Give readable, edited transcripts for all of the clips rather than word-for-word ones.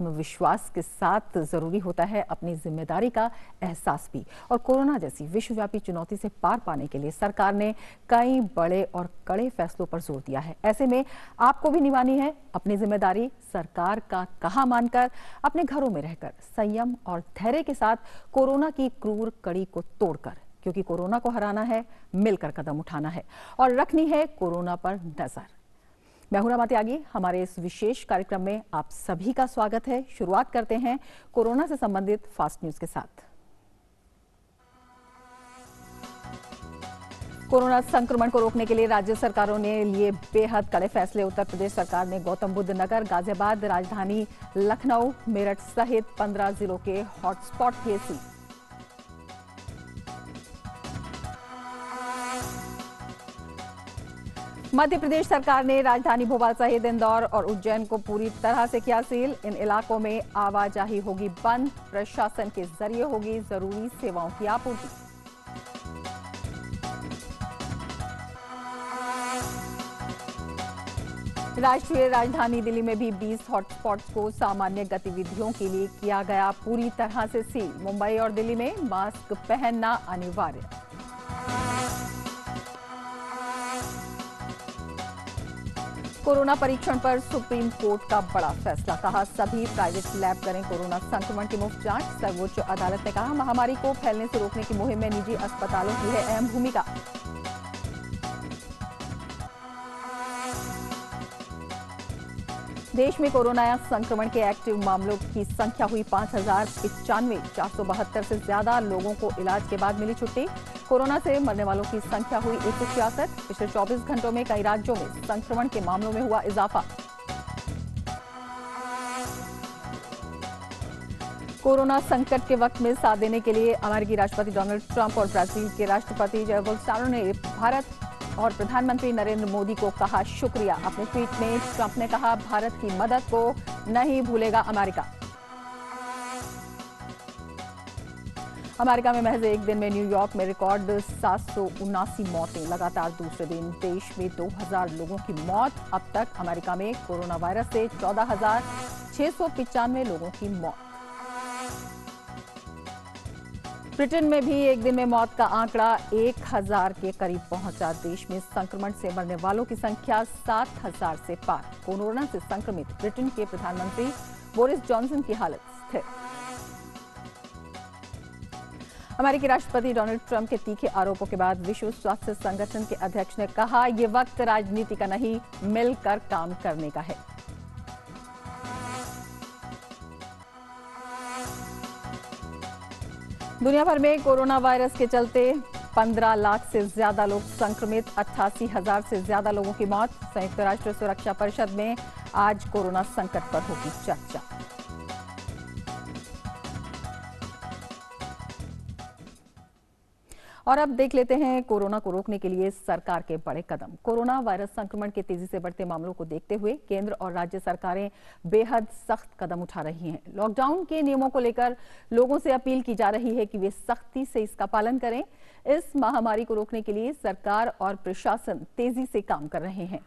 आत्मविश्वास के साथ जरूरी होता है अपनी जिम्मेदारी का एहसास भी। और कोरोना जैसी विश्वव्यापी चुनौती से पार पाने के लिए सरकार ने कई बड़े और कड़े फैसलों पर जोर दिया है। ऐसे में आपको भी निभानी है अपनी जिम्मेदारी, सरकार का कहा मानकर अपने घरों में रहकर संयम और धैर्य के साथ कोरोना की क्रूर कड़ी को तोड़कर, क्योंकि कोरोना को हराना है, मिलकर कदम उठाना है और रखनी है कोरोना पर नजर। मैं हूं रमा त्यागी। हमारे इस विशेष कार्यक्रम में आप सभी का स्वागत है। शुरुआत करते हैं कोरोना से संबंधित फास्ट न्यूज के साथ। कोरोना संक्रमण को रोकने के लिए राज्य सरकारों ने लिए बेहद कड़े फैसले। उत्तर प्रदेश सरकार ने गौतम बुद्ध नगर, गाजियाबाद, राजधानी लखनऊ, मेरठ सहित 15 जिलों के हॉटस्पॉट किए सील। मध्य प्रदेश सरकार ने राजधानी भोपाल सहित इंदौर और उज्जैन को पूरी तरह से किया सील। इन इलाकों में आवाजाही होगी बंद, प्रशासन के जरिए होगी जरूरी सेवाओं की आपूर्ति। राष्ट्रीय राजधानी दिल्ली में भी 20 हॉटस्पॉट्स को सामान्य गतिविधियों के लिए किया गया पूरी तरह से सील। मुंबई और दिल्ली में मास्क पहनना अनिवार्य। कोरोना परीक्षण पर सुप्रीम कोर्ट का बड़ा फैसला। कहा सभी प्राइवेट लैब करें कोरोना संक्रमण की मुफ्त जांच। सर्वोच्च अदालत ने कहा महामारी को फैलने से रोकने की मुहिम में निजी अस्पतालों की है अहम भूमिका। देश में कोरोना संक्रमण के एक्टिव मामलों की संख्या हुई 5095। 472 से ज्यादा लोगों को इलाज के बाद मिली छुट्टी। कोरोना से मरने वालों की संख्या हुई 166। पिछले 24 घंटों में कई राज्यों में संक्रमण के मामलों में हुआ इजाफा। कोरोना संकट के वक्त में साथ देने के लिए अमेरिकी राष्ट्रपति डोनाल्ड ट्रंप और ब्राजील के राष्ट्रपति जायर बोल्सोनारो ने भारत और प्रधानमंत्री नरेंद्र मोदी को कहा शुक्रिया। अपने ट्वीट में ट्रंप ने कहा भारत की मदद को नहीं भूलेगा अमेरिका। अमेरिका में महज एक दिन में न्यूयॉर्क में रिकॉर्ड 779 मौतें। लगातार दूसरे दिन देश में 2000 लोगों की मौत। अब तक अमेरिका में कोरोना वायरस से 14,695 लोगों की मौत। ब्रिटेन में भी एक दिन में मौत का आंकड़ा 1000 के करीब पहुंचा। देश में संक्रमण से मरने वालों की संख्या 7000 से पार। कोरोना से संक्रमित ब्रिटेन के प्रधानमंत्री बोरिस जॉनसन की हालत स्थिर। अमेरिकी राष्ट्रपति डोनाल्ड ट्रंप के तीखे आरोपों के बाद विश्व स्वास्थ्य संगठन के अध्यक्ष ने कहा यह वक्त राजनीति का नहीं, मिलकर काम करने का है। दुनिया भर में कोरोना वायरस के चलते 15 लाख से ज्यादा लोग संक्रमित, 88,000 से ज्यादा लोगों की मौत। संयुक्त राष्ट्र सुरक्षा परिषद में आज कोरोना संकट पर होगी चर्चा। और अब देख लेते हैं कोरोना को रोकने के लिए सरकार के बड़े कदम। कोरोना वायरस संक्रमण के तेजी से बढ़ते मामलों को देखते हुए केंद्र और राज्य सरकारें बेहद सख्त कदम उठा रही हैं। लॉकडाउन के नियमों को लेकर लोगों से अपील की जा रही है कि वे सख्ती से इसका पालन करें। इस महामारी को रोकने के लिए सरकार और प्रशासन तेजी से काम कर रहे हैं।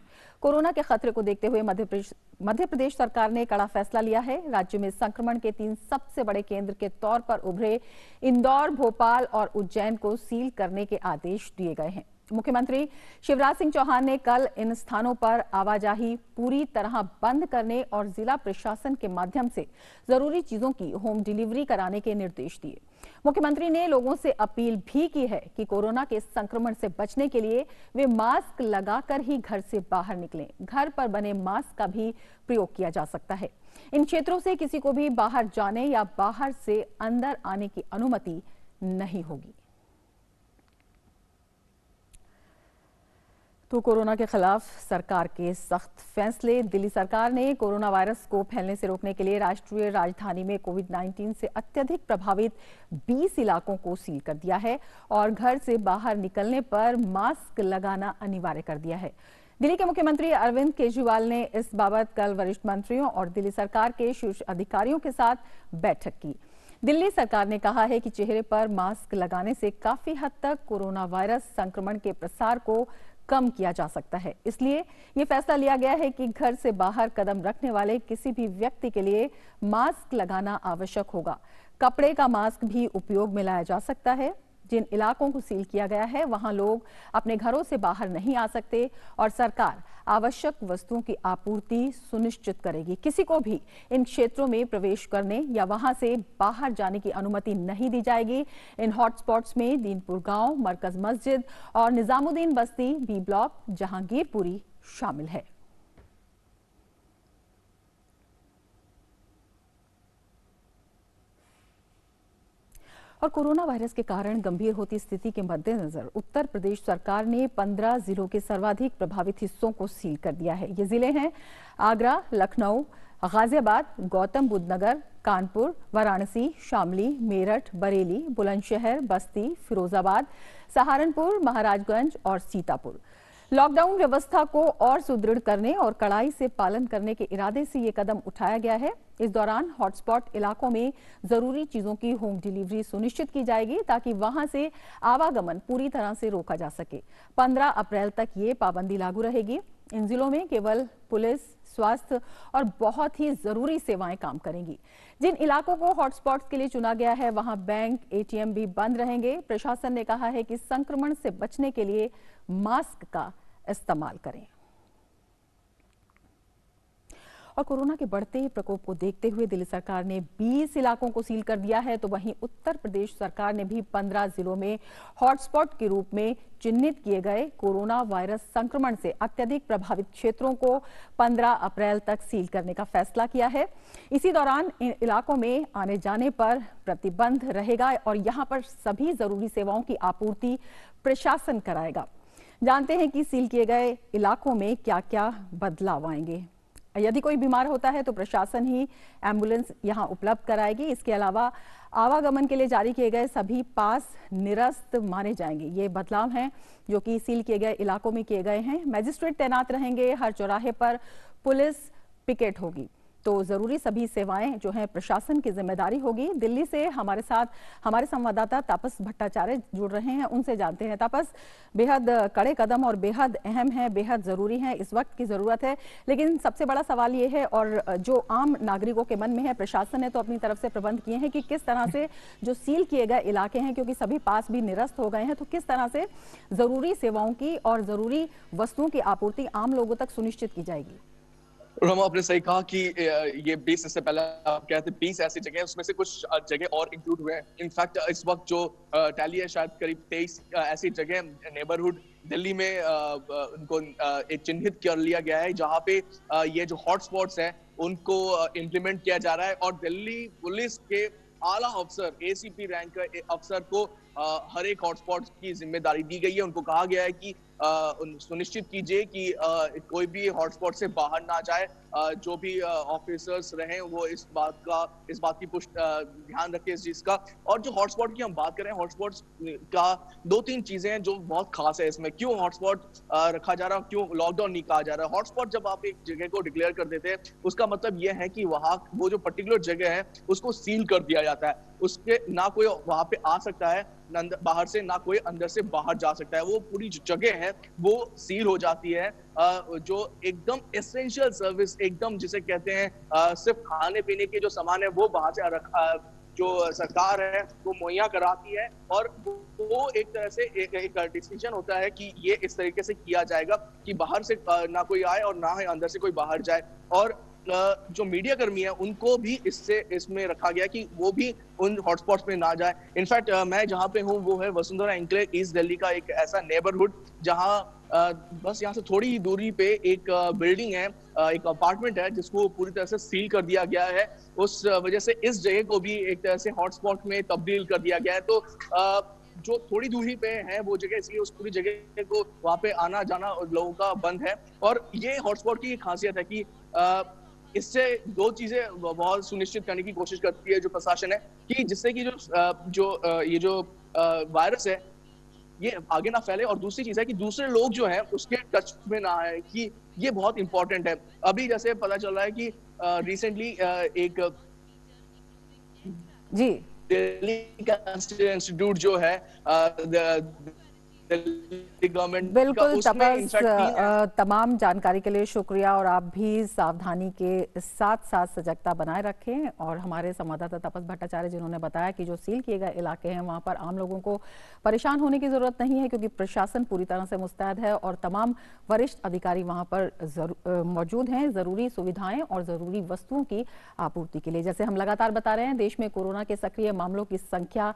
कोरोना के खतरे को देखते हुए मध्य प्रदेश सरकार ने कड़ा फैसला लिया है। राज्य में संक्रमण के 3 सबसे बड़े केंद्र के तौर पर उभरे इंदौर, भोपाल और उज्जैन को सील करने के आदेश दिए गए हैं। मुख्यमंत्री शिवराज सिंह चौहान ने कल इन स्थानों पर आवाजाही पूरी तरह बंद करने और जिला प्रशासन के माध्यम से जरूरी चीजों की होम डिलीवरी कराने के निर्देश दिए। मुख्यमंत्री ने लोगों से अपील भी की है कि कोरोना के संक्रमण से बचने के लिए वे मास्क लगाकर ही घर से बाहर निकलें। घर पर बने मास्क का भी प्रयोग किया जा सकता है। इन क्षेत्रों से किसी को भी बाहर जाने या बाहर से अंदर आने की अनुमति नहीं होगी। तो कोरोना के खिलाफ सरकार के सख्त फैसले। दिल्ली सरकार ने कोरोना वायरस को फैलने से रोकने के लिए राष्ट्रीय राजधानी में कोविड-19 से अत्यधिक प्रभावित 20 इलाकों को सील कर दिया है और घर से बाहर निकलने पर मास्क लगाना अनिवार्य कर दिया है। दिल्ली के मुख्यमंत्री अरविंद केजरीवाल ने इस बाबत कल वरिष्ठ मंत्रियों और दिल्ली सरकार के शीर्ष अधिकारियों के साथ बैठक की। दिल्ली सरकार ने कहा है कि चेहरे पर मास्क लगाने से काफी हद तक कोरोना वायरस संक्रमण के प्रसार को कम किया जा सकता है। इसलिए ये फैसला लिया गया है कि घर से बाहर कदम रखने वाले किसी भी व्यक्ति के लिए मास्क लगाना आवश्यक होगा। कपड़े का मास्क भी उपयोग में लाया जा सकता है। जिन इलाकों को सील किया गया है वहां लोग अपने घरों से बाहर नहीं आ सकते और सरकार आवश्यक वस्तुओं की आपूर्ति सुनिश्चित करेगी। किसी को भी इन क्षेत्रों में प्रवेश करने या वहां से बाहर जाने की अनुमति नहीं दी जाएगी। इन हॉटस्पॉट्स में दीनपुर गांव, मरकज मस्जिद और निजामुद्दीन बस्ती, बी ब्लॉक, जहांगीरपुरी शामिल है। और कोरोना वायरस के कारण गंभीर होती स्थिति के मद्देनजर उत्तर प्रदेश सरकार ने 15 जिलों के सर्वाधिक प्रभावित हिस्सों को सील कर दिया है। ये जिले हैं आगरा, लखनऊ, गाजियाबाद, गौतम बुद्ध नगर, कानपुर, वाराणसी, शामली, मेरठ, बरेली, बुलंदशहर, बस्ती, फिरोजाबाद, सहारनपुर, महाराजगंज और सीतापुर। लॉकडाउन व्यवस्था को और सुदृढ़ करने और कड़ाई से पालन करने के इरादे से ये कदम उठाया गया है। इस दौरान हॉटस्पॉट इलाकों में जरूरी चीजों की होम डिलीवरी सुनिश्चित की जाएगी ताकि वहां से आवागमन पूरी तरह से रोका जा सके। 15 अप्रैल तक ये पाबंदी लागू रहेगी। इन जिलों में केवल पुलिस, स्वास्थ्य और बहुत ही जरूरी सेवाएं काम करेंगी। जिन इलाकों को हॉटस्पॉट्स के लिए चुना गया है वहां बैंक, एटीएम भी बंद रहेंगे। प्रशासन ने कहा है कि संक्रमण से बचने के लिए मास्क का इस्तेमाल करें। और कोरोना के बढ़ते प्रकोप को देखते हुए दिल्ली सरकार ने 20 इलाकों को सील कर दिया है, तो वहीं उत्तर प्रदेश सरकार ने भी 15 जिलों में हॉटस्पॉट के रूप में चिन्हित किए गए कोरोना वायरस संक्रमण से अत्यधिक प्रभावित क्षेत्रों को 15 अप्रैल तक सील करने का फैसला किया है। इसी दौरान इन इलाकों में आने जाने पर प्रतिबंध रहेगा और यहां पर सभी जरूरी सेवाओं की आपूर्ति प्रशासन कराएगा। जानते हैं कि सील किए गए इलाकों में क्या क्या बदलाव आएंगे। यदि कोई बीमार होता है तो प्रशासन ही एम्बुलेंस यहां उपलब्ध कराएगी। इसके अलावा आवागमन के लिए जारी किए गए सभी पास निरस्त माने जाएंगे। ये बदलाव हैं जो कि सील किए गए इलाकों में किए गए हैं। मैजिस्ट्रेट तैनात रहेंगे, हर चौराहे पर पुलिस पिकेट होगी, तो जरूरी सभी सेवाएं जो हैं प्रशासन की जिम्मेदारी होगी। दिल्ली से हमारे साथ हमारे संवाददाता तापस भट्टाचार्य जुड़ रहे हैं, उनसे जानते हैं। तापस, बेहद कड़े कदम और बेहद अहम है, बेहद जरूरी है, इस वक्त की जरूरत है, लेकिन सबसे बड़ा सवाल ये है और जो आम नागरिकों के मन में है, प्रशासन ने तो अपनी तरफ से प्रबंध किए हैं कि किस तरह से जो सील किए गए इलाके हैं, क्योंकि सभी पास भी निरस्त हो गए हैं, तो किस तरह से जरूरी सेवाओं की और जरूरी वस्तुओं की आपूर्ति आम लोगों तक सुनिश्चित की जाएगी। रोमा, आपने सही कहा कि ये 20 इससे पहले आप कहते 20 ऐसी जगह, उसमें से कुछ जगह और इंक्लूड हुए हैं। इनफैक्ट इस वक्त जो टैली है शायद करीब 23 ऐसी जगह नेबरहुड दिल्ली में उनको एक चिन्हित कर लिया गया है जहां पे ये जो हॉटस्पॉट्स हैं उनको इम्प्लीमेंट किया जा रहा है। और दिल्ली पुलिस के आला अफसर, एसीपी रैंक का अफसर को हर एक हॉटस्पॉट की जिम्मेदारी दी गई है। उनको कहा गया है कि सुनिश्चित कीजिए कि कोई भी हॉटस्पॉट से बाहर ना जाए। जो भी ऑफिसर्स रहें वो इस बात की ध्यान रखें इस चीज का। और जो हॉटस्पॉट की हम बात करें, हॉटस्पॉट्स का 2-3 चीजें हैं जो बहुत खास है इसमें। क्यों हॉटस्पॉट रखा जा रहा है, क्यों लॉकडाउन नहीं कहा जा रहा है। हॉटस्पॉट जब आप एक जगह को डिक्लेयर कर देते हैं उसका मतलब यह है कि वहां वो जो पर्टिकुलर जगह है उसको सील कर दिया जाता है। उसके ना कोई वहां पे आ सकता है बाहर से, ना कोई अंदर से बाहर जा सकता है। वो पूरी जो जगह है वो सील हो जाती है। जो एकदम एसेंशियल सर्विस, एकदम जिसे कहते हैं सिर्फ खाने पीने के जो सामान है वो बाहर से जो सरकार है वो मुहैया कराती है। और वो एक तरह से एक डिसीजन होता है कि ये इस तरीके से किया जाएगा कि बाहर से ना कोई आए और ना ही अंदर से कोई बाहर जाए। और जो मीडिया कर्मी है उनको भी इसमें रखा गया कि वो भी उन हॉटस्पॉट्स में ना जाए। इनफैक्ट मैं जहाँ पे हूँ वो है वसुंधरा एन्क्लेव ईस्ट दिल्ली का एक ऐसा नेबरहुड जहाँ बस यहाँ से थोड़ी ही दूरी पे एक बिल्डिंग है, एक अपार्टमेंट है जिसको पूरी तरह से सील कर दिया गया है। उस वजह से इस जगह को भी एक तरह से हॉटस्पॉट में तब्दील कर दिया गया है। तो जो थोड़ी दूरी पे है वो जगह, इसलिए उस पूरी जगह को वहाँ पे आना जाना लोगों का बंद है। और ये हॉटस्पॉट की खासियत है कि इससे 2 चीजें बहुत सुनिश्चित करने की कोशिश करती है जो प्रशासन है कि जिससे कि ये जो वायरस है ये आगे ना फैले। और दूसरी चीज है कि दूसरे लोग जो हैं उसके टच में ना आए, कि ये बहुत इंपॉर्टेंट है। अभी जैसे पता चल रहा है कि रिसेंटली एक जी दिल्ली कैंसर इंस्टीट्यूट जो है दिल्ली गवर्नमेंट का, बिल्कुल उसमें तपस, इनफैक्ट 3 तमाम जानकारी के लिए शुक्रिया। और आप भी सावधानी के साथ साथ सजगता बनाए रखें। और हमारे संवाददाता तपस भट्टाचार्य जिन्होंने बताया कि जो सील किए गए इलाके हैं वहां पर आम लोगों को परेशान होने की जरूरत नहीं है, क्योंकि प्रशासन पूरी तरह से मुस्तैद है और तमाम वरिष्ठ अधिकारी वहां पर मौजूद हैं जरूरी सुविधाएं और जरूरी वस्तुओं की आपूर्ति के लिए। जैसे हम लगातार बता रहे हैं, देश में कोरोना के सक्रिय मामलों की संख्या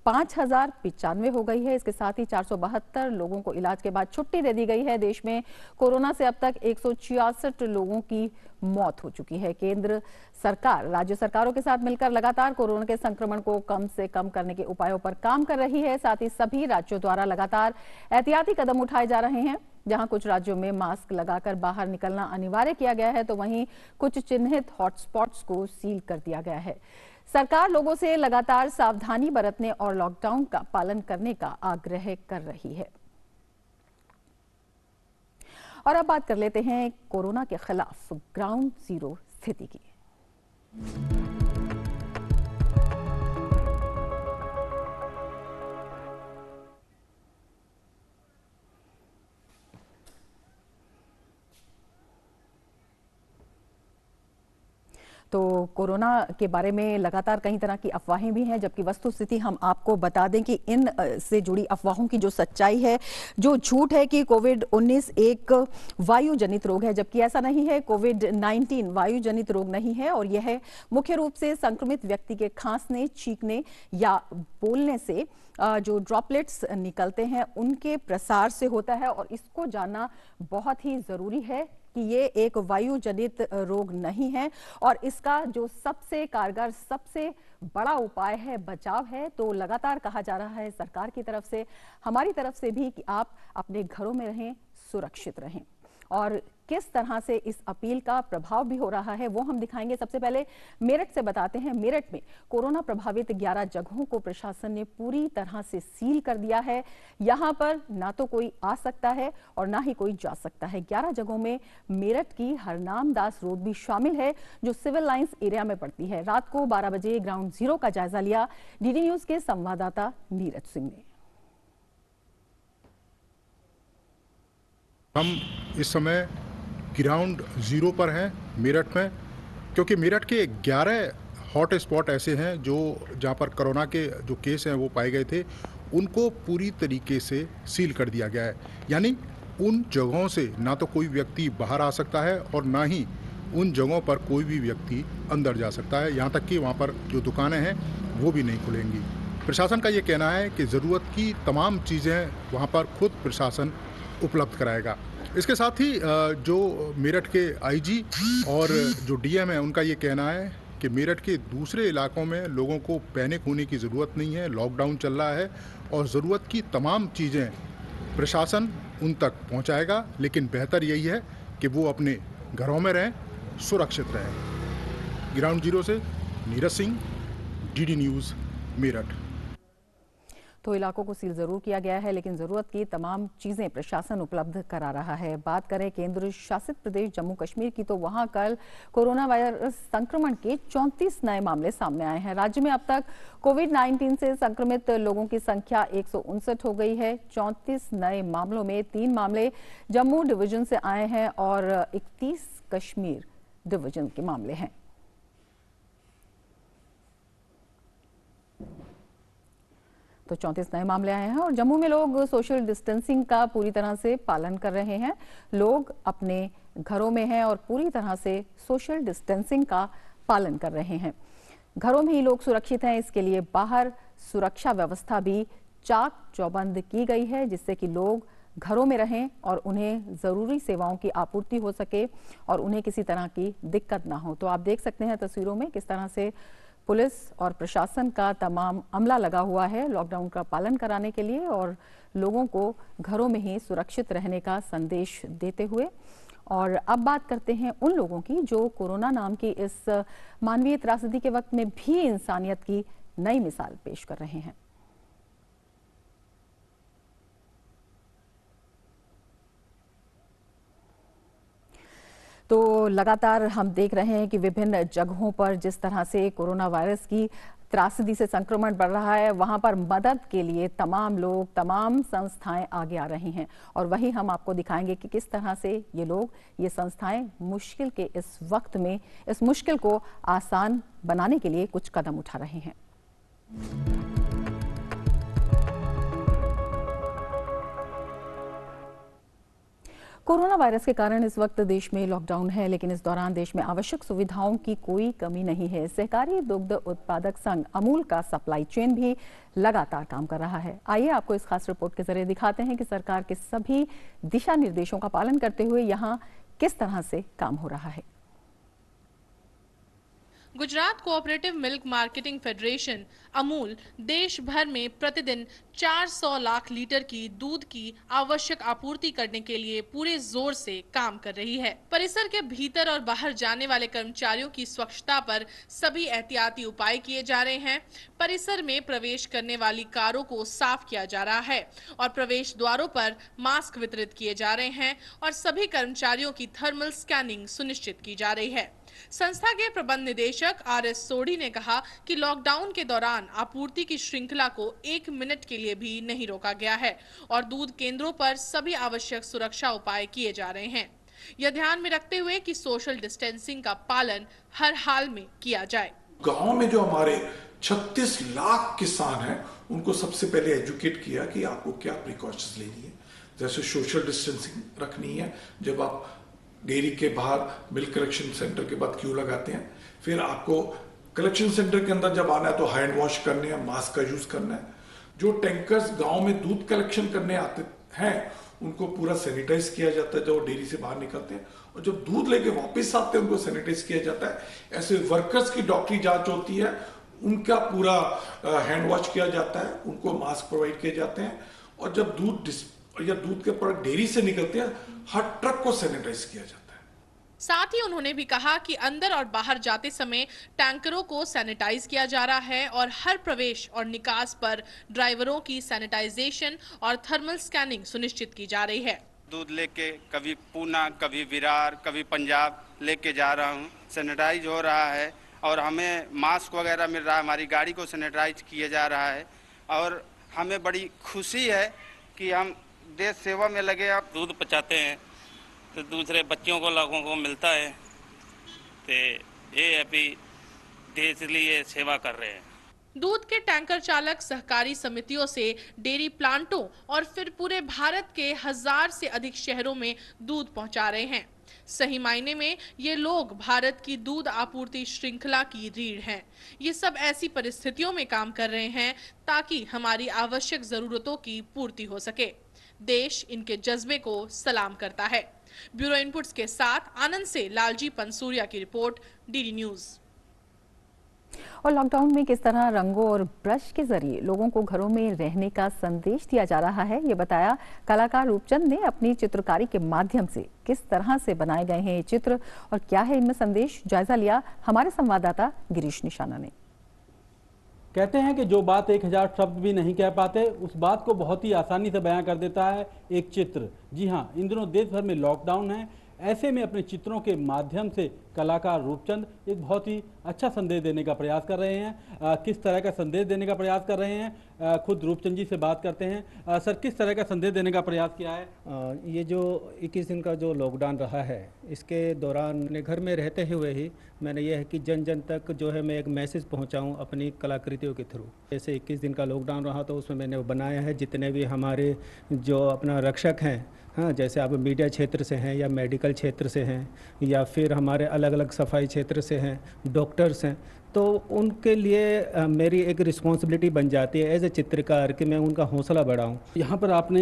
5095 हो गई है। इसके साथ ही 472 लोगों को इलाज के बाद छुट्टी दे दी गई है। देश में कोरोना से अब तक 166 लोगों की मौत हो चुकी है। केंद्र सरकार राज्य सरकारों के साथ मिलकर लगातार कोरोना के संक्रमण को कम से कम करने के उपायों पर काम कर रही है। साथ ही सभी राज्यों द्वारा लगातार एहतियाती कदम उठाए जा रहे हैं। जहां कुछ राज्यों में मास्क लगाकर बाहर निकलना अनिवार्य किया गया है, तो वहीं कुछ चिन्हित हॉटस्पॉट्स को सील कर दिया गया है। सरकार लोगों से लगातार सावधानी बरतने और लॉकडाउन का पालन करने का आग्रह कर रही है। और अब बात कर लेते हैं कोरोना के खिलाफ ग्राउंड जीरो स्थिति की। तो कोरोना के बारे में लगातार कई तरह की अफवाहें भी हैं, जबकि वस्तुस्थिति हम आपको बता दें कि इन से जुड़ी अफवाहों की जो सच्चाई है, जो झूठ है कि कोविड-19 एक वायु जनित रोग है, जबकि ऐसा नहीं है। कोविड-19 वायु जनित रोग नहीं है और यह मुख्य रूप से संक्रमित व्यक्ति के खांसने, छींकने या बोलने से जो ड्रॉपलेट्स निकलते हैं उनके प्रसार से होता है। और इसको जानना बहुत ही जरूरी है कि ये एक वायु जनित रोग नहीं है और इसका जो सबसे कारगर, सबसे बड़ा उपाय है बचाव है। तो लगातार कहा जा रहा है सरकार की तरफ से, हमारी तरफ से भी, कि आप अपने घरों में रहें, सुरक्षित रहें। और किस तरह से इस अपील का प्रभाव भी हो रहा है वो हम दिखाएंगे। सबसे पहले मेरठ से बताते हैं। मेरठ में कोरोना प्रभावित 11 जगहों को प्रशासन ने पूरी तरह से सील कर दिया है। यहां पर ना तो कोई आ सकता है और ना ही कोई जा सकता है। 11 जगहों में मेरठ की हरनाम दास रोड भी शामिल है, जो सिविल लाइंस एरिया में पड़ती है। रात को 12 बजे ग्राउंड जीरो का जायजा लिया डीडी न्यूज के संवाददाता नीरज सिंह ने। हम इस समय ग्राउंड जीरो पर हैं मेरठ में, क्योंकि मेरठ के 11 हॉट स्पॉट ऐसे हैं जो जहां पर कोरोना के जो केस हैं वो पाए गए थे, उनको पूरी तरीके से सील कर दिया गया है। यानी उन जगहों से ना तो कोई व्यक्ति बाहर आ सकता है और ना ही उन जगहों पर कोई भी व्यक्ति अंदर जा सकता है। यहाँ तक कि वहाँ पर जो दुकानें हैं वो भी नहीं खुलेंगी। प्रशासन का ये कहना है कि ज़रूरत की तमाम चीज़ें वहाँ पर खुद प्रशासन उपलब्ध कराएगा। इसके साथ ही जो मेरठ के आईजी और जो डीएम है उनका ये कहना है कि मेरठ के दूसरे इलाकों में लोगों को पैनिक होने की ज़रूरत नहीं है। लॉकडाउन चल रहा है और ज़रूरत की तमाम चीज़ें प्रशासन उन तक पहुंचाएगा, लेकिन बेहतर यही है कि वो अपने घरों में रहें, सुरक्षित रहें। ग्राउंड जीरो से नीरज सिंह, डीडी न्यूज़, मेरठ। तो इलाकों को सील जरूर किया गया है, लेकिन जरूरत की तमाम चीजें प्रशासन उपलब्ध करा रहा है। बात करें केंद्र शासित प्रदेश जम्मू कश्मीर की, तो वहां कल कोरोना वायरस संक्रमण के 34 नए मामले सामने आए हैं। राज्य में अब तक कोविड-19 से संक्रमित लोगों की संख्या 159 हो गई है। 34 नए मामलों में 3 मामले जम्मू डिवीजन से आए हैं और 31 कश्मीर डिवीजन के मामले हैं। तो 34 नए मामले आए हैं और जम्मू में लोग सोशल डिस्टेंसिंग का पूरी तरह से पालन कर रहे हैं। लोग अपने घरों में हैं और पूरी तरह से सोशल डिस्टेंसिंग का पालन कर रहे हैं। घरों में ही लोग सुरक्षित हैं, इसके लिए बाहर सुरक्षा व्यवस्था भी चाक चौबंद की गई है, जिससे कि लोग घरों में रहें और उन्हें ज़रूरी सेवाओं की आपूर्ति हो सके और उन्हें किसी तरह की दिक्कत ना हो। तो आप देख सकते हैं तस्वीरों में किस तरह से पुलिस और प्रशासन का तमाम अमला लगा हुआ है लॉकडाउन का पालन कराने के लिए और लोगों को घरों में ही सुरक्षित रहने का संदेश देते हुए। और अब बात करते हैं उन लोगों की जो कोरोना नाम की इस मानवीय त्रासदी के वक्त में भी इंसानियत की नई मिसाल पेश कर रहे हैं। तो लगातार हम देख रहे हैं कि विभिन्न जगहों पर जिस तरह से कोरोना वायरस की त्रासदी से संक्रमण बढ़ रहा है वहां पर मदद के लिए तमाम लोग, तमाम संस्थाएं आगे आ रही हैं। और वही हम आपको दिखाएंगे कि किस तरह से ये लोग, ये संस्थाएं मुश्किल के इस वक्त में इस मुश्किल को आसान बनाने के लिए कुछ कदम उठा रहे हैं। कोरोना वायरस के कारण इस वक्त देश में लॉकडाउन है, लेकिन इस दौरान देश में आवश्यक सुविधाओं की कोई कमी नहीं है। सहकारी दुग्ध उत्पादक संघ अमूल का सप्लाई चेन भी लगातार काम कर रहा है। आइए आपको इस खास रिपोर्ट के जरिए दिखाते हैं कि सरकार के सभी दिशा निर्देशों का पालन करते हुए यहाँ किस तरह से काम हो रहा है। Gujarat cooperative milk marketing federation Amul देश भर में प्रतिदिन 400 लाख लीटर की दूध की आवश्यक आपूर्ति करने के लिए पूरे जोर से काम कर रही है। परिसर के भीतर और बाहर जाने वाले कर्मचारियों की स्वच्छता पर सभी एहतियाती उपाय किए जा रहे हैं। परिसर में प्रवेश करने वाली कारों को साफ किया जा रहा है और प्रवेश द्वारों पर मास्क वितरित किए जा रहे हैं और सभी कर्मचारियों की थर्मल स्कैनिंग सुनिश्चित की जा रही है। संस्था के प्रबंध निदेशक आर.एस. सोडी ने कहा कि लॉकडाउन के दौरान आपूर्ति की श्रृंखला को 1 मिनट के लिए भी नहीं रोका गया है और दूध केंद्रों पर सभी आवश्यक सुरक्षा उपाय किए जा रहे हैं। यह ध्यान में रखते हुए कि सोशल डिस्टेंसिंग का पालन हर हाल में किया जाए। गांव में जो हमारे 36 लाख किसान हैं, उनको सबसे पहले एजुकेट किया कि आपको क्या प्रिकॉशंस लेनी है। जैसे सोशल डिस्टेंसिंग रखनी है, जब आप डेयरी के बाहर मिल्क कलेक्शन सेंटर के बाद क्यू लगाते हैं, फिर आपको कलेक्शन सेंटर के अंदर जब आना है तो हैंड वॉश करने हैं, मास्क का यूज करना है। जो टैंकर्स गांव में दूध कलेक्शन करने आते हैं उनको पूरा सैनिटाइज किया जाता है जब डेयरी से बाहर निकलते हैं, और जब दूध लेके वापस आते हैं उनको सैनिटाइज किया जाता है। ऐसे वर्कर्स की डॉक्टरी जांच होती है, उनका पूरा हैंड वॉश किया जाता है, उनको मास्क प्रोवाइड किए जाते हैं। और जब दूध के प्रोडक्ट डेयरी से निकलते हैं, हर ट्रक को सैनिटाइज किया जाता है। साथ ही उन्होंने भी कहा कि अंदर और बाहर जाते समय टैंकरों को सैनिटाइज किया जा रहा है और हर प्रवेश और निकास पर ड्राइवरों की सैनिटाइजेशन और थर्मल स्कैनिंग सुनिश्चित की जा रही है। दूध लेके कभी पूना, कभी विरार, कभी पंजाब लेके जा रहा हूँ, सैनिटाइज हो रहा है और हमें मास्क वगैरह मिल रहा है। हमारी गाड़ी को सैनिटाइज किया जा रहा है और हमें बड़ी खुशी है कि हम देश सेवा में लगे। आप दूध पचाते हैं तो दूसरे बच्चों को, लोगों को मिलता है, तो ये अभी देश के लिए सेवा कर रहे हैं। दूध के टैंकर चालक सहकारी समितियों से डेयरी प्लांटों और फिर पूरे भारत के 1000 से अधिक शहरों में दूध पहुंचा रहे हैं। सही मायने में ये लोग भारत की दूध आपूर्ति श्रृंखला की रीढ़ हैं। ये सब ऐसी परिस्थितियों में काम कर रहे हैं ताकि हमारी आवश्यक जरूरतों की पूर्ति हो सके। देश इनके जज्बे को सलाम करता है। ब्यूरो इनपुट्स के साथ आनंद से लालजी पंसूरिया की रिपोर्ट, डीडी न्यूज। और लॉकडाउन में किस तरह रंगों और ब्रश के जरिए लोगों को घरों में रहने का संदेश दिया जा रहा है, ये बताया कलाकार रूपचंद ने अपनी चित्रकारी के माध्यम से। किस तरह से बनाए गए हैं ये चित्र और क्या है इनमें संदेश, जायजा लिया हमारे संवाददाता गिरीश निशाना ने। कहते हैं कि जो बात 1000 शब्द भी नहीं कह पाते, उस बात को बहुत ही आसानी से बयां कर देता है एक चित्र। जी हाँ, इन दिनों देश भर में लॉकडाउन है, ऐसे में अपने चित्रों के माध्यम से कलाकार रूपचंद एक बहुत ही अच्छा संदेश देने का प्रयास कर रहे हैं। किस तरह का संदेश देने का प्रयास कर रहे हैं, खुद रूपचंद जी से बात करते हैं। सर, किस तरह का संदेश देने का प्रयास किया है? ये जो 21 दिन का जो लॉकडाउन रहा है, इसके दौरान अपने घर में रहते हुए ही मैंने ये है कि जन जन तक जो है मैं एक मैसेज पहुंचाऊं अपनी कलाकृतियों के थ्रू। जैसे 21 दिन का लॉकडाउन रहा तो उसमें मैंने बनाया है जितने भी हमारे जो अपना रक्षक हैं, हाँ, जैसे आप मीडिया क्षेत्र से हैं या मेडिकल क्षेत्र से हैं या फिर हमारे अलग अलग सफाई क्षेत्र से हैं, डॉक्टर्स हैं, तो उनके लिए मेरी एक रिस्पॉन्सिबिलिटी बन जाती है एज ए चित्रकार कि मैं उनका हौसला बढ़ाऊं। यहाँ पर आपने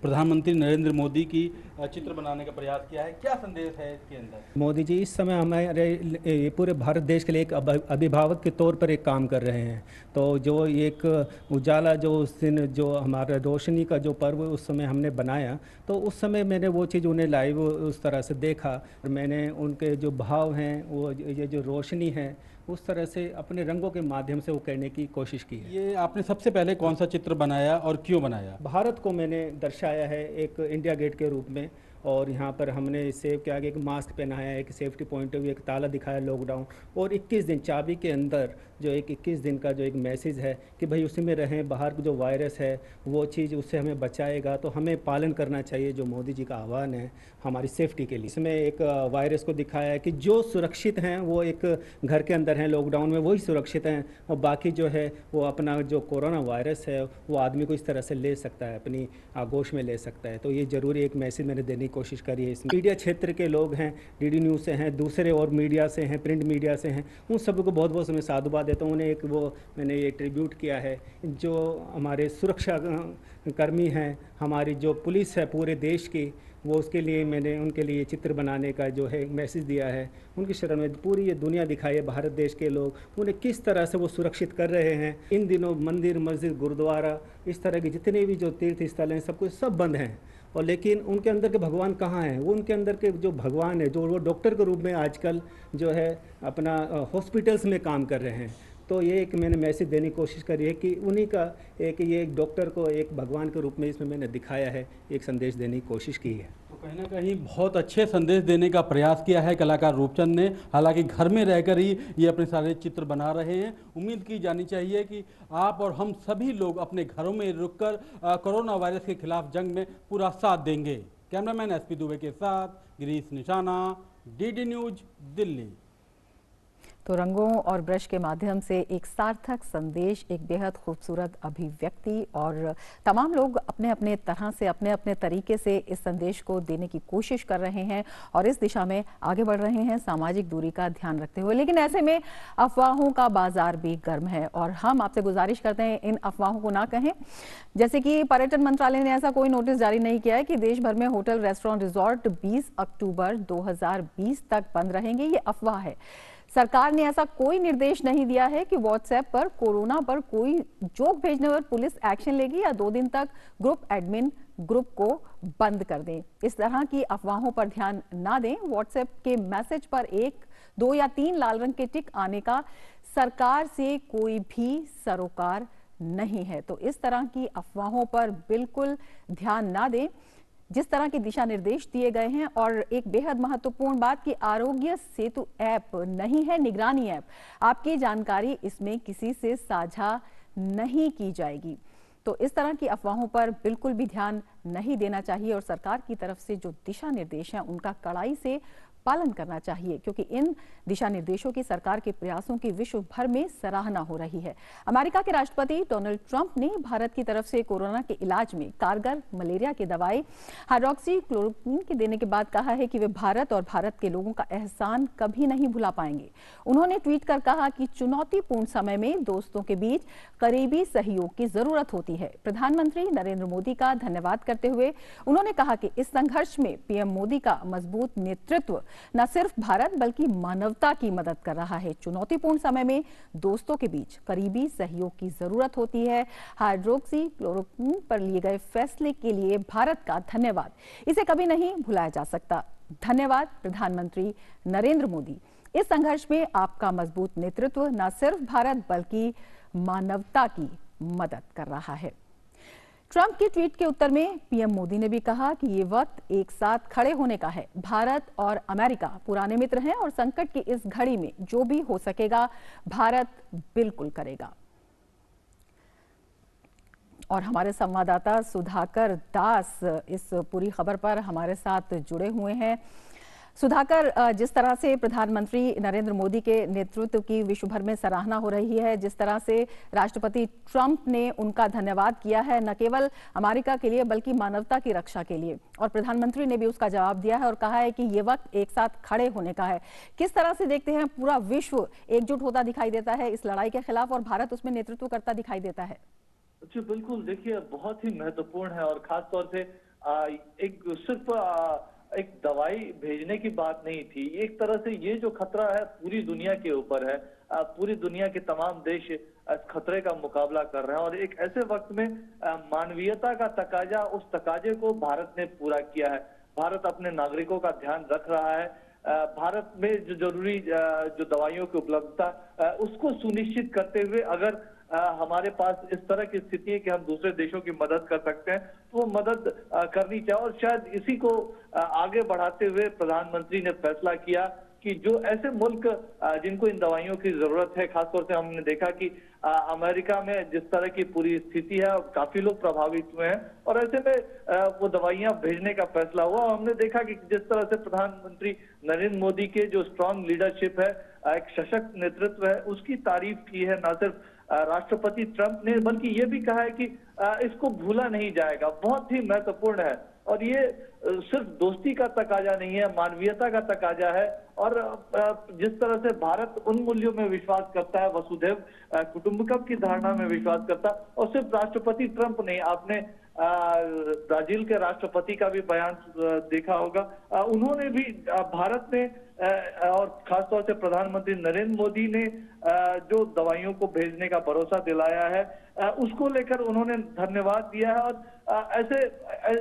प्रधानमंत्री नरेंद्र मोदी की चित्र बनाने का प्रयास किया है, क्या संदेश है इसके अंदर? मोदी जी इस समय हमारे पूरे भारत देश के लिए एक अभिभावक के तौर पर एक काम कर रहे हैं। तो जो एक उजाला जो उस दिन जो हमारा रोशनी का जो पर्व उस समय हमने बनाया, तो उस समय मैंने वो चीज़ उन्हें लाइव उस तरह से देखा। मैंने उनके जो भाव हैं, वो ये जो रोशनी है, उस तरह से अपने रंगों के माध्यम से वो करने की कोशिश की है। ये आपने सबसे पहले कौन सा चित्र बनाया और क्यों बनाया? भारत को मैंने दर्शाया है एक इंडिया गेट के रूप में, और यहाँ पर हमने सेव के आगे एक मास्क पहनाया, एक सेफ्टी पॉइंट ऑफ व्यू, एक ताला दिखाया लॉकडाउन, और 21 दिन चाबी के अंदर जो एक 21 दिन का जो एक मैसेज है कि भाई उसी में रहें, बाहर जो वायरस है वो चीज़ उससे हमें बचाएगा, तो हमें पालन करना चाहिए जो मोदी जी का आह्वान है हमारी सेफ्टी के लिए। इसमें एक वायरस को दिखाया है कि जो सुरक्षित हैं वो एक घर के अंदर हैं लॉकडाउन में, वही सुरक्षित हैं, और बाकी जो है वो अपना जो कोरोना वायरस है वो आदमी को इस तरह से ले सकता है, अपनी आगोश में ले सकता है। तो ये ज़रूरी एक मैसेज मैंने देने की कोशिश करी है। इसमें मीडिया क्षेत्र के लोग हैं, डीडी न्यूज़ से हैं, दूसरे और मीडिया से हैं, प्रिंट मीडिया से हैं, उन सबको बहुत बहुत मैं साधुवाद देता हूँ। उन्हें एक वो मैंने ये ट्रिब्यूट किया है, जो हमारे सुरक्षा कर्मी हैं, हमारी जो पुलिस है पूरे देश की, वो उसके लिए मैंने उनके लिए चित्र बनाने का जो है मैसेज दिया है। उनकी शरण में पूरी ये दुनिया दिखाई है, भारत देश के लोग उन्हें किस तरह से वो सुरक्षित कर रहे हैं। इन दिनों मंदिर, मस्जिद, गुरुद्वारा, इस तरह के जितने भी जो तीर्थ स्थल हैं सब कुछ सब बंद हैं, और लेकिन उनके अंदर के भगवान कहाँ हैं? वो उनके अंदर के जो भगवान है, जो वो डॉक्टर के रूप में आजकल जो है अपना हॉस्पिटल्स में काम कर रहे हैं। तो ये एक मैंने मैसेज देने की कोशिश करी है कि उन्हीं का एक ये एक डॉक्टर को एक भगवान के रूप में इसमें मैंने दिखाया है, एक संदेश देने की कोशिश की है। तो कहीं ना कहीं बहुत अच्छे संदेश देने का प्रयास किया है कलाकार रूपचंद ने। हालांकि घर में रहकर ही ये अपने सारे चित्र बना रहे हैं। उम्मीद की जानी चाहिए कि आप और हम सभी लोग अपने घरों में रुककर कोरोना वायरस के खिलाफ जंग में पूरा साथ देंगे। कैमरामैन SP दुबे के साथ गिरीश निशाना, DD न्यूज, दिल्ली। तो रंगों और ब्रश के माध्यम से एक सार्थक संदेश, एक बेहद खूबसूरत अभिव्यक्ति, और तमाम लोग अपने अपने तरह से, अपने अपने तरीके से इस संदेश को देने की कोशिश कर रहे हैं और इस दिशा में आगे बढ़ रहे हैं सामाजिक दूरी का ध्यान रखते हुए। लेकिन ऐसे में अफवाहों का बाजार भी गर्म है और हम आपसे गुजारिश करते हैं इन अफवाहों को ना कहें। जैसे कि पर्यटन मंत्रालय ने ऐसा कोई नोटिस जारी नहीं किया है कि देश भर में होटल, रेस्टोरेंट, रिजॉर्ट 20 अक्टूबर 2020 तक बंद रहेंगे। ये अफवाह है। सरकार ने ऐसा कोई निर्देश नहीं दिया है कि व्हाट्सएप पर कोरोना पर कोई जोक भेजने पर पुलिस एक्शन लेगी या 2 दिन तक ग्रुप एडमिन ग्रुप को बंद कर दें। इस तरह की अफवाहों पर ध्यान ना दें। व्हाट्सएप के मैसेज पर 1, 2 या 3 लाल रंग के टिक आने का सरकार से कोई भी सरोकार नहीं है। तो इस तरह की अफवाहों पर बिल्कुल ध्यान ना दें। जिस तरह के दिशा निर्देश दिए गए हैं, और एक बेहद महत्वपूर्ण बात कि आरोग्य सेतु ऐप नहीं है निगरानी ऐप। आपकी जानकारी इसमें किसी से साझा नहीं की जाएगी। तो इस तरह की अफवाहों पर बिल्कुल भी ध्यान नहीं देना चाहिए और सरकार की तरफ से जो दिशा निर्देश हैं उनका कड़ाई से पालन करना चाहिए, क्योंकि इन दिशा निर्देशों की सरकार के प्रयासों की विश्व भर में सराहना हो रही है। अमेरिका के राष्ट्रपति डोनाल्ड ट्रंप ने भारत की तरफ से कोरोना के इलाज में कारगर मलेरिया की दवाई हाइड्रोक्सीक्लोरोक्विन के देने के बाद कहा है कि वे भारत और भारत के लोगों का एहसान कभी नहीं भुला पाएंगे। उन्होंने ट्वीट कर कहा कि चुनौतीपूर्ण समय में दोस्तों के बीच करीबी सहयोग की जरूरत होती है। प्रधानमंत्री नरेंद्र मोदी का धन्यवाद करते हुए उन्होंने कहा कि इस संघर्ष में पीएम मोदी का मजबूत नेतृत्व न सिर्फ भारत बल्कि मानवता की मदद कर रहा है। चुनौतीपूर्ण समय में दोस्तों के बीच करीबी सहयोग की जरूरत होती है। हाइड्रोक्सीक्लोरोक्विन पर लिए गए फैसले के लिए भारत का धन्यवाद, इसे कभी नहीं भुलाया जा सकता। धन्यवाद प्रधानमंत्री नरेंद्र मोदी। इस संघर्ष में आपका मजबूत नेतृत्व न सिर्फ भारत बल्कि मानवता की मदद कर रहा है। ट्रंप के ट्वीट के उत्तर में पीएम मोदी ने भी कहा कि ये वक्त एक साथ खड़े होने का है। भारत और अमेरिका पुराने मित्र हैं और संकट की इस घड़ी में जो भी हो सकेगा भारत बिल्कुल करेगा। और हमारे संवाददाता सुधाकर दास इस पूरी खबर पर हमारे साथ जुड़े हुए हैं। सुधाकर, जिस तरह से प्रधानमंत्री नरेंद्र मोदी के नेतृत्व की विश्व भर में सराहना हो रही है, जिस तरह से राष्ट्रपति ट्रंप ने उनका धन्यवाद किया है न केवल अमेरिका के लिए बल्कि मानवता की रक्षा के लिए, और प्रधानमंत्री ने भी उसका जवाब दिया है और कहा है कि ये वक्त एक साथ खड़े होने का है। किस तरह से देखते हैं पूरा विश्व एकजुट होता दिखाई देता है इस लड़ाई के खिलाफ और भारत उसमें नेतृत्व करता दिखाई देता है? जी बिल्कुल, देखिए बहुत ही महत्वपूर्ण है और खास तौर से एक सिर्फ एक दवाई भेजने की बात नहीं थी। एक तरह से ये जो खतरा है पूरी दुनिया के ऊपर है। पूरी दुनिया के तमाम देश इस खतरे का मुकाबला कर रहे हैं और एक ऐसे वक्त में मानवीयता का तकाजा, उस तकाजे को भारत ने पूरा किया है। भारत अपने नागरिकों का ध्यान रख रहा है। भारत में जो जरूरी जो दवाइयों की उपलब्धता उसको सुनिश्चित करते हुए अगर हमारे पास इस तरह की स्थिति है कि हम दूसरे देशों की मदद कर सकते हैं, तो वो मदद करनी चाहिए। और शायद इसी को आगे बढ़ाते हुए प्रधानमंत्री ने फैसला किया कि जो ऐसे मुल्क जिनको इन दवाइयों की जरूरत है, खासतौर से हमने देखा कि अमेरिका में जिस तरह की पूरी स्थिति है, काफी लोग प्रभावित हुए हैं और ऐसे में वो दवाइयां भेजने का फैसला हुआ। और हमने देखा कि जिस तरह से प्रधानमंत्री नरेंद्र मोदी के जो स्ट्रांग लीडरशिप है, एक सशक्त नेतृत्व है, उसकी तारीफ की है ना सिर्फ राष्ट्रपति ट्रंप ने, बल्कि ये भी कहा है कि इसको भूला नहीं जाएगा। बहुत ही महत्वपूर्ण है और ये सिर्फ दोस्ती का तकाजा नहीं है, मानवीयता का तकाजा है। और जिस तरह से भारत उन मूल्यों में विश्वास करता है, वसुधैव कुटुंबकम की धारणा में विश्वास करता है, और सिर्फ राष्ट्रपति ट्रंप नहीं, आपने ब्राजील के राष्ट्रपति का भी बयान देखा होगा, उन्होंने भी भारत ने और खासतौर से प्रधानमंत्री नरेंद्र मोदी ने जो दवाइयों को भेजने का भरोसा दिलाया है, उसको लेकर उन्होंने धन्यवाद दिया है। और ऐसे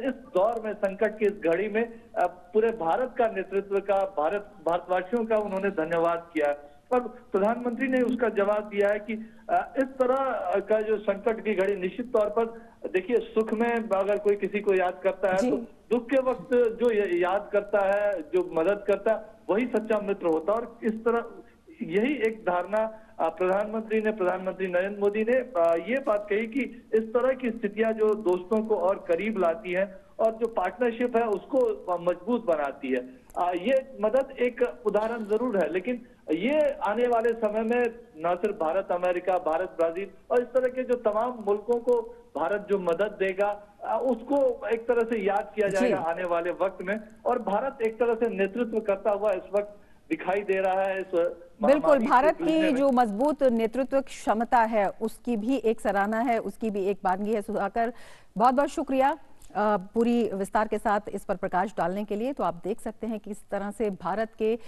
इस दौर में, संकट की इस घड़ी में पूरे भारत का नेतृत्व का, भारतवासियों का उन्होंने धन्यवाद किया है। और प्रधानमंत्री ने उसका जवाब दिया है कि इस तरह का जो संकट की घड़ी, निश्चित तौर पर देखिए, सुख में अगर कोई किसी को याद करता है तो दुख के वक्त जो याद करता है, जो मदद करता है, वही सच्चा मित्र होता है। और इस तरह यही एक धारणा प्रधानमंत्री नरेंद्र मोदी ने ये बात कही कि इस तरह की स्थितियां जो दोस्तों को और करीब लाती हैं और जो पार्टनरशिप है उसको मजबूत बनाती है। ये मदद एक उदाहरण जरूर है, लेकिन ये आने वाले समय में न सिर्फ भारत अमेरिका, भारत ब्राजील और इस तरह के जो तमाम मुल्कों को भारत जो मदद देगा, उसको एक तरह से याद किया जाएगा आने वाले वक्त में। और भारत एक तरह से नेतृत्व करता हुआ इस वक्त दिखाई दे रहा है। इस बिल्कुल, भारत की जो मजबूत नेतृत्व क्षमता है उसकी भी एक सराहना है, उसकी भी एक बानगी है। सुधाकर, बहुत बहुत शुक्रिया पूरी विस्तार के साथ इस पर प्रकाश डालने के लिए। तो आप देख सकते हैं किस तरह से भारत के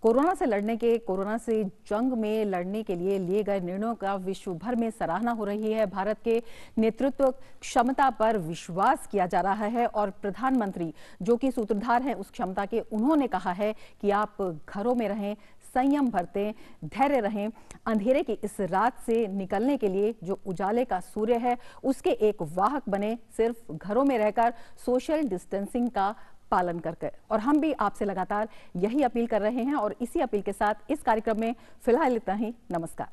कोरोना से जंग में लड़ने के लिए लिए गए निर्णयों का विश्व भर में सराहना हो रही है। भारत के नेतृत्व क्षमता पर विश्वास किया जा रहा है और प्रधानमंत्री जो कि सूत्रधार हैं उस क्षमता के, उन्होंने कहा है कि आप घरों में रहें, संयम बरतें, धैर्य रहें, अंधेरे की इस रात से निकलने के लिए जो उजाले का सूर्य है उसके एक वाहक बने, सिर्फ घरों में रहकर सोशल डिस्टेंसिंग का पालन करके। और हम भी आपसे लगातार यही अपील कर रहे हैं और इसी अपील के साथ इस कार्यक्रम में फिलहाल इतना ही। नमस्कार।